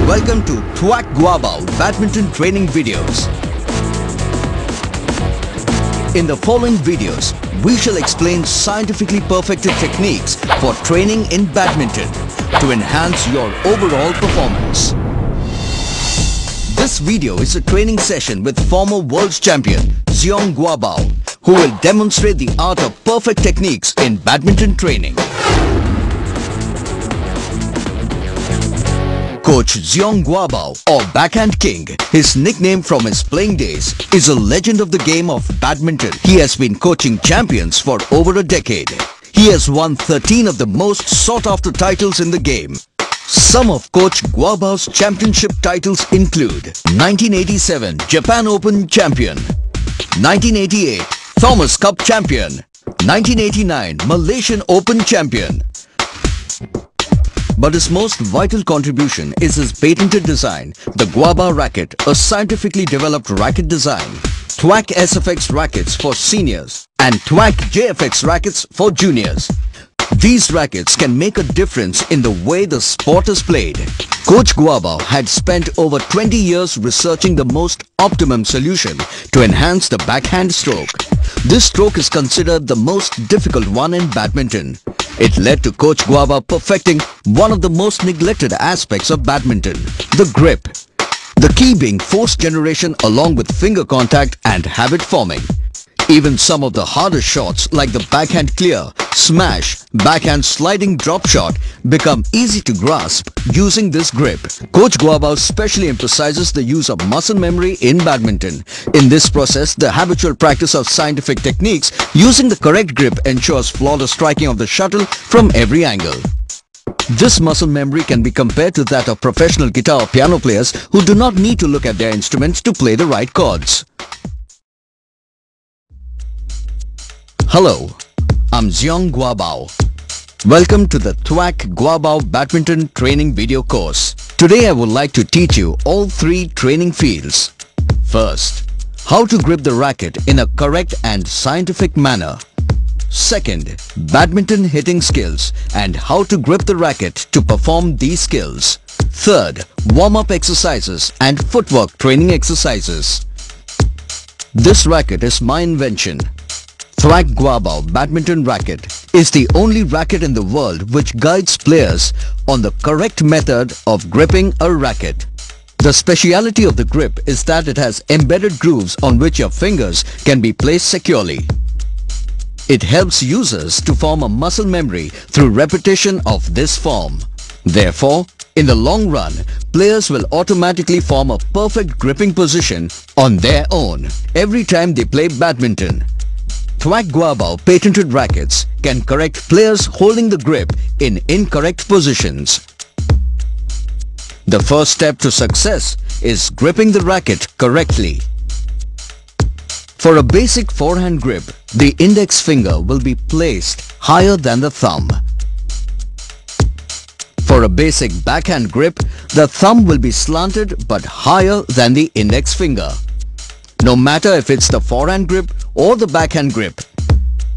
welcome to Thwack Guabao Badminton Training Videos. In the following videos, we shall explain scientifically perfected techniques for training in badminton to enhance your overall performance. This video is a training session with former world champion Xiong Guabao, who will demonstrate the art of perfect techniques in badminton training. Coach Xiong Guabao, or Backhand King, his nickname from his playing days, is a legend of the game of badminton. He has been coaching champions for over a decade. He has won 13 of the most sought-after titles in the game. Some of Coach Guabao's championship titles include 1987 Japan Open Champion, 1988 Thomas Cup Champion, 1989 Malaysian Open Champion. But his most vital contribution is his patented design, the Guabao racket, a scientifically developed racket design, Thwack SFX rackets for seniors and Thwack JFX rackets for juniors. These rackets can make a difference in the way the sport is played. Coach Guabao had spent over 20 years researching the most optimum solution to enhance the backhand stroke. This stroke is considered the most difficult one in badminton. It led to Coach Guabao perfecting one of the most neglected aspects of badminton, the grip. The key being force generation along with finger contact and habit forming. Even some of the harder shots like the backhand clear, smash, backhand sliding drop shot become easy to grasp using this grip. Coach Guabao specially emphasizes the use of muscle memory in badminton. In this process, the habitual practice of scientific techniques using the correct grip ensures flawless striking of the shuttle from every angle. This muscle memory can be compared to that of professional guitar or piano players who do not need to look at their instruments to play the right chords. Hello, I'm Xiong Guabao. Welcome to the Thwack Guabao Badminton Training Video Course. Today I would like to teach you all three training fields. First, how to grip the racket in a correct and scientific manner. Second, badminton hitting skills and how to grip the racket to perform these skills. Third, warm-up exercises and footwork training exercises. This racket is my invention. Thwack Guabao Badminton Racket is the only racket in the world which guides players on the correct method of gripping a racket. The speciality of the grip is that it has embedded grooves on which your fingers can be placed securely. It helps users to form a muscle memory through repetition of this form. Therefore, in the long run, players will automatically form a perfect gripping position on their own every time they play badminton. Thwack Guabao patented rackets can correct players holding the grip in incorrect positions. The first step to success is gripping the racket correctly. For a basic forehand grip, the index finger will be placed higher than the thumb. For a basic backhand grip, the thumb will be slanted but higher than the index finger. No matter if it's the forehand grip or the backhand grip,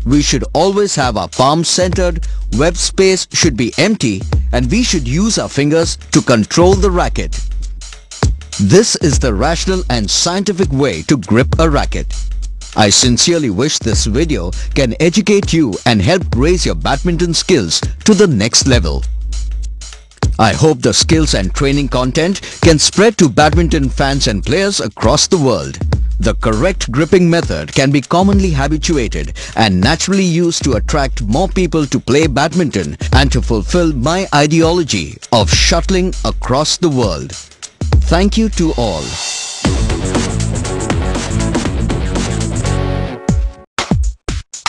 we should always have our palms centered, web space should be empty, and we should use our fingers to control the racket. This is the rational and scientific way to grip a racket. I sincerely wish this video can educate you and help raise your badminton skills to the next level. I hope the skills and training content can spread to badminton fans and players across the world. The correct gripping method can be commonly habituated and naturally used to attract more people to play badminton and to fulfill my ideology of shuttling across the world. Thank you to all.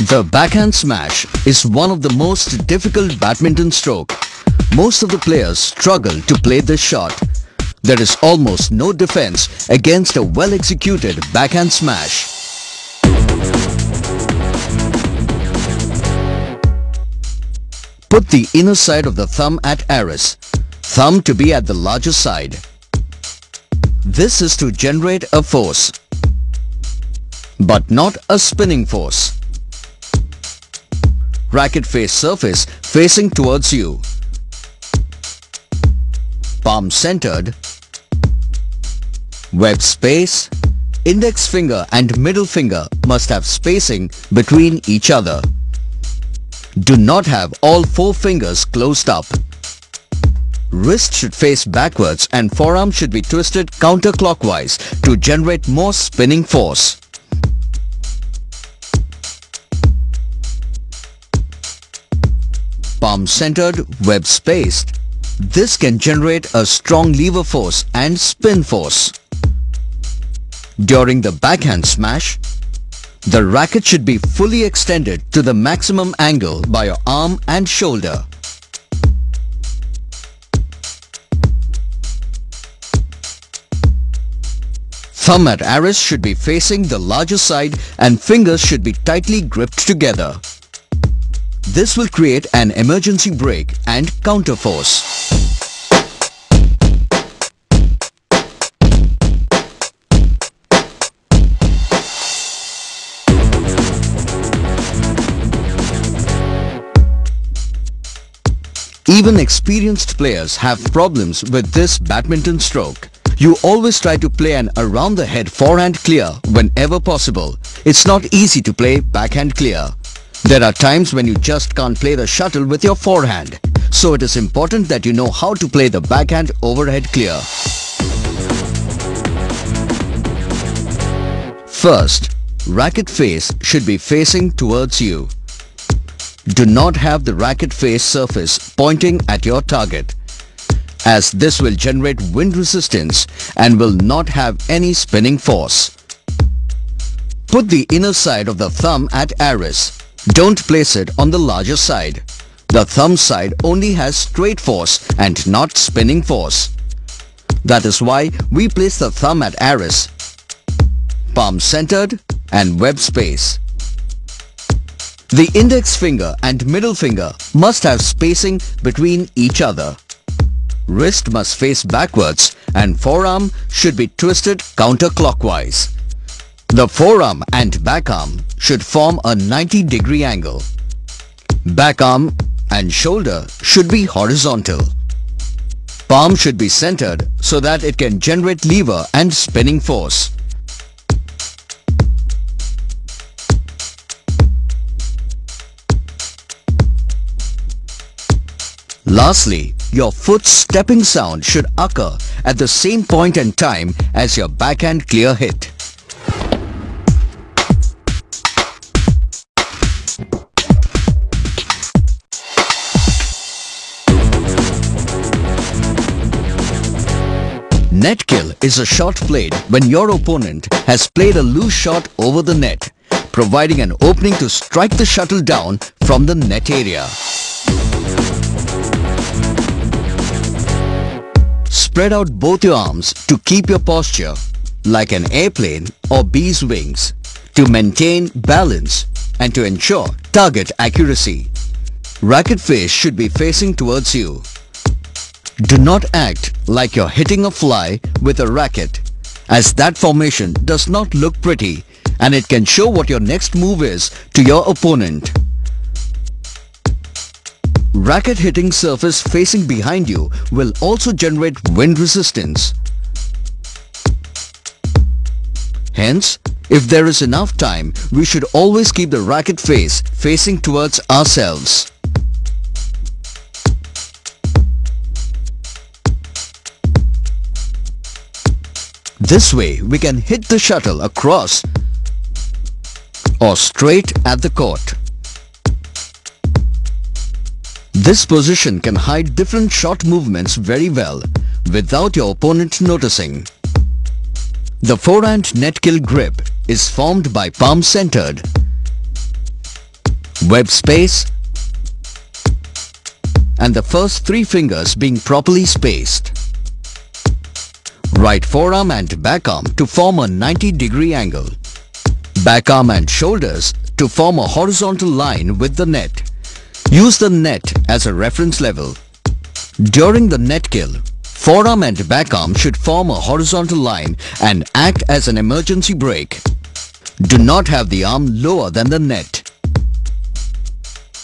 The backhand smash is one of the most difficult badminton stroke. Most of the players struggle to play this shot. There is almost no defense against a well-executed backhand smash. Put the inner side of the thumb at Aris, thumb to be at the larger side. This is to generate a force, but not a spinning force. Racket face surface facing towards you. palm centered, web space. Index finger and middle finger must have spacing between each other. Do not have all four fingers closed up. Wrist should face backwards and forearm should be twisted counterclockwise to generate more spinning force. Palm centered, web spaced. This can generate a strong lever force and spin force. During the backhand smash, the racket should be fully extended to the maximum angle by your arm and shoulder. Thumb at wrist should be facing the larger side and fingers should be tightly gripped together. This will create an emergency break and counter force. Even experienced players have problems with this badminton stroke. You always try to play an around the head forehand clear whenever possible. It's not easy to play backhand clear. There are times when you just can't play the shuttle with your forehand. So it is important that you know how to play the backhand overhead clear. First, racket face should be facing towards you. Do not have the racket face surface pointing at your target, as this will generate wind resistance and will not have any spinning force. Put the inner side of the thumb at wrist. Don't place it on the larger side. The thumb side only has straight force and not spinning force. That is why we place the thumb at wrist, palm centered and web space. The index finger and middle finger must have spacing between each other. Wrist must face backwards and forearm should be twisted counterclockwise. The forearm and back arm should form a 90-degree angle. Back arm and shoulder should be horizontal. Palm should be centered so that it can generate lever and spinning force. Lastly, your foot's stepping sound should occur at the same point and time as your backhand clear hit. Net kill is a shot played when your opponent has played a loose shot over the net, providing an opening to strike the shuttle down from the net area. Spread out both your arms to keep your posture like an airplane or bee's wings to maintain balance and to ensure target accuracy. Racket face should be facing towards you. Do not act like you're hitting a fly with a racket, as that formation does not look pretty and it can show what your next move is to your opponent. Racket hitting surface facing behind you will also generate wind resistance. Hence, if there is enough time, we should always keep the racket face facing towards ourselves. This way, we can hit the shuttle across or straight at the court. This position can hide different shot movements very well without your opponent noticing. The forehand net kill grip is formed by palm centered, web space, and the first three fingers being properly spaced. Right forearm and back arm to form a 90-degree angle. Back arm and shoulders to form a horizontal line with the net. Use the net as a reference level. During the net kill, forearm and back arm should form a horizontal line and act as an emergency brake. Do not have the arm lower than the net,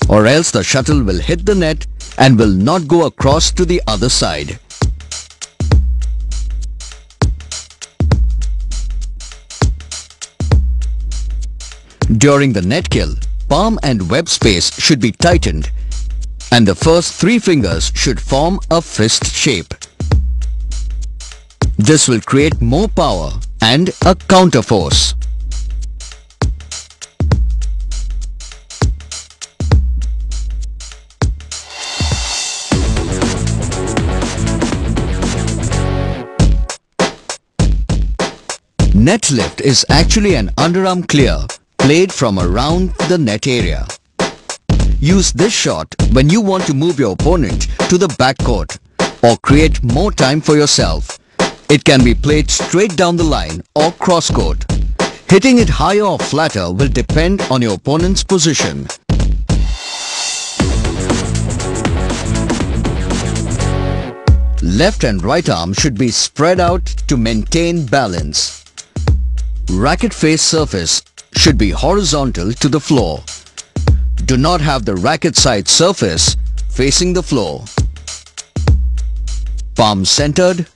or else the shuttle will hit the net and will not go across to the other side. During the net kill, palm and web space should be tightened and the first 3 fingers should form a fist shape. This will create more power and a counter force. Net lift is actually an underarm clear played from around the net area. Use this shot when you want to move your opponent to the backcourt or create more time for yourself. It can be played straight down the line or cross-court. Hitting it higher or flatter will depend on your opponent's position. Left and right arm should be spread out to maintain balance. Racket face surface should be horizontal to the floor. Do not have the racket side surface facing the floor. Palm centered.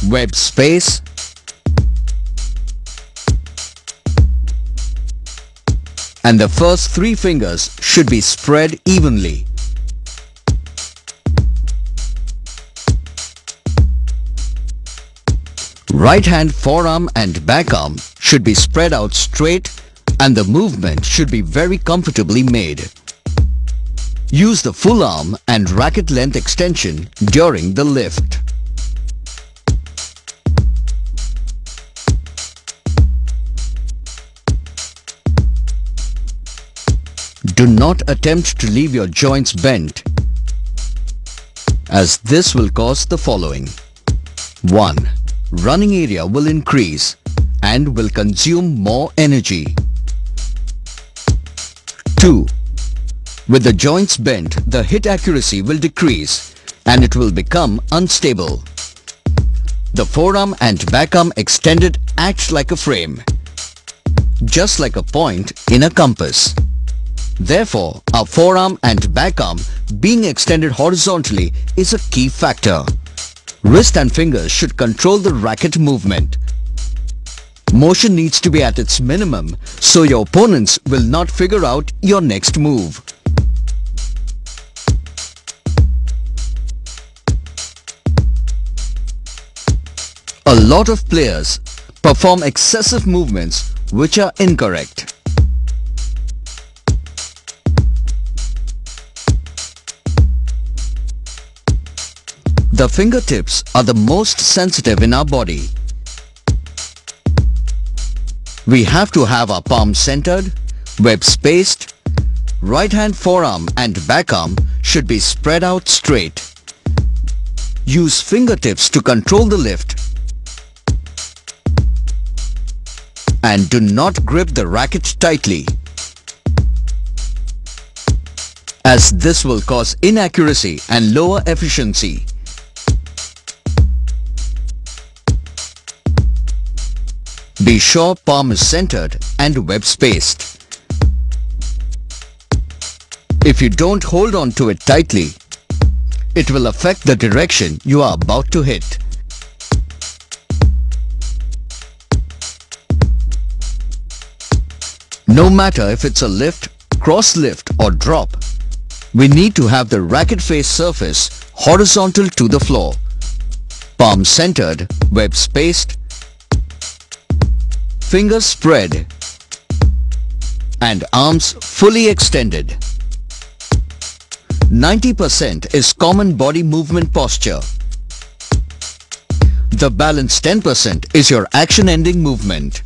Web space. And the first 3 fingers should be spread evenly. Right hand forearm and back arm should be spread out straight and the movement should be very comfortably made. Use the full arm and racket length extension during the lift. Do not attempt to leave your joints bent, as this will cause the following. 1. Running area will increase and will consume more energy. 2. With the joints bent, the hit accuracy will decrease and it will become unstable. The forearm and back arm extended acts like a frame, just like a point in a compass. Therefore, our forearm and back arm being extended horizontally is a key factor. Wrist and fingers should control the racket movement. Motion needs to be at its minimum so your opponents will not figure out your next move. A lot of players perform excessive movements which are incorrect. The fingertips are the most sensitive in our body. We have to have our palms centered, web spaced. Right hand forearm and back arm should be spread out straight. Use fingertips to control the lift. And do not grip the racket tightly, as this will cause inaccuracy and lower efficiency. Be sure palm is centered and web spaced. If you don't hold on to it tightly, it will affect the direction you are about to hit. No matter if it's a lift, cross lift or drop, we need to have the racket face surface horizontal to the floor, palm centered, web spaced, fingers spread and arms fully extended. 90% is common body movement posture. The balance 10% is your action-ending movement.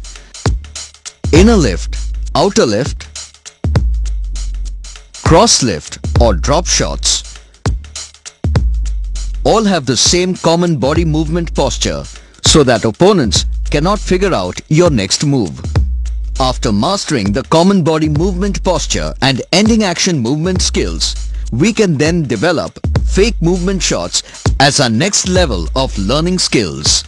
Inner lift, outer lift, cross lift or drop shots all have the same common body movement posture so that opponents cannot figure out your next move. After mastering the common body movement posture and ending action movement skills, we can then develop fake movement shots as our next level of learning skills.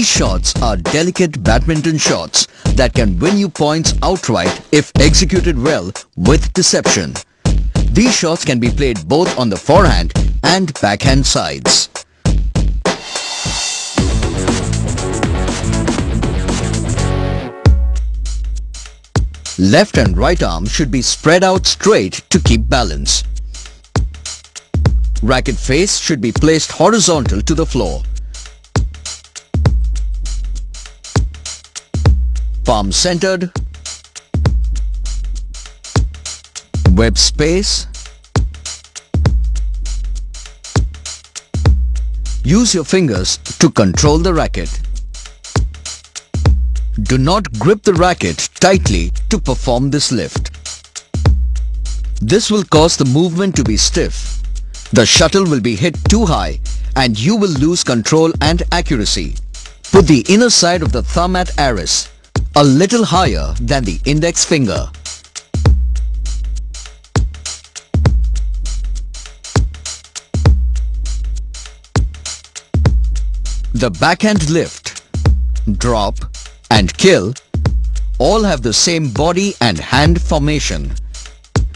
shots are delicate badminton shots that can win you points outright if executed well with deception. These shots can be played both on the forehand and backhand sides. Left and right arm should be spread out straight to keep balance. Racket face should be placed horizontal to the floor. Palm centered. Web space. Use your fingers to control the racket. Do not grip the racket tightly to perform this lift. This will cause the movement to be stiff. The shuttle will be hit too high and you will lose control and accuracy. Put the inner side of the thumb at Aris a little higher than the index finger. The backhand lift, drop and kill all have the same body and hand formation.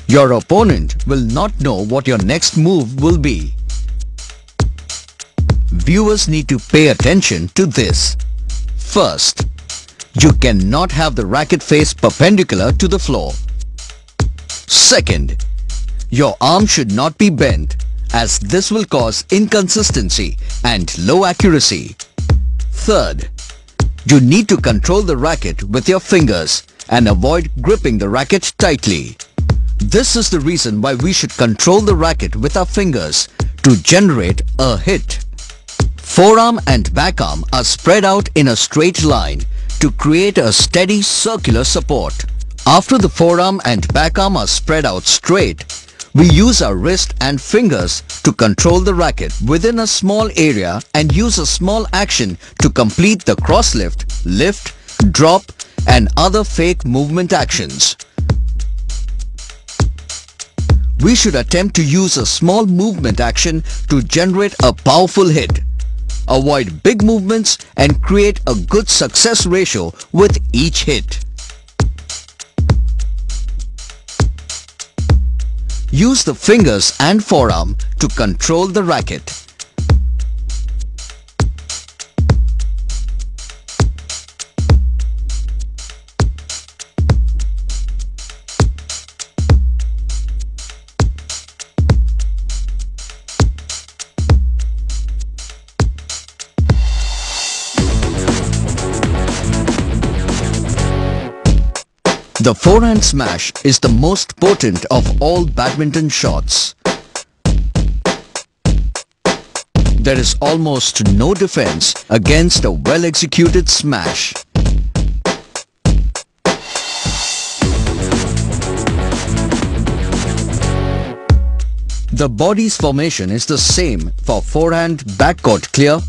Your opponent will not know what your next move will be. Viewers need to pay attention to this. First, you cannot have the racket face perpendicular to the floor. Second, your arm should not be bent as this will cause inconsistency and low accuracy. Third, you need to control the racket with your fingers and avoid gripping the racket tightly. This is the reason why we should control the racket with our fingers to generate a hit. Forearm and backarm are spread out in a straight line to create a steady circular support. After the forearm and backarm are spread out straight, we use our wrist and fingers to control the racket within a small area and use a small action to complete the cross lift, lift, drop and other fake movement actions. We should attempt to use a small movement action to generate a powerful hit. Avoid big movements and create a good success ratio with each hit. Use the fingers and forearm to control the racket. The forehand smash is the most potent of all badminton shots. There is almost no defense against a well-executed smash. The body's formation is the same for forehand backcourt clear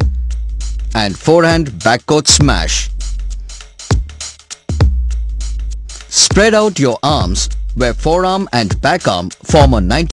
and forehand backcourt smash. Spread out your arms where forearm and backarm form a 90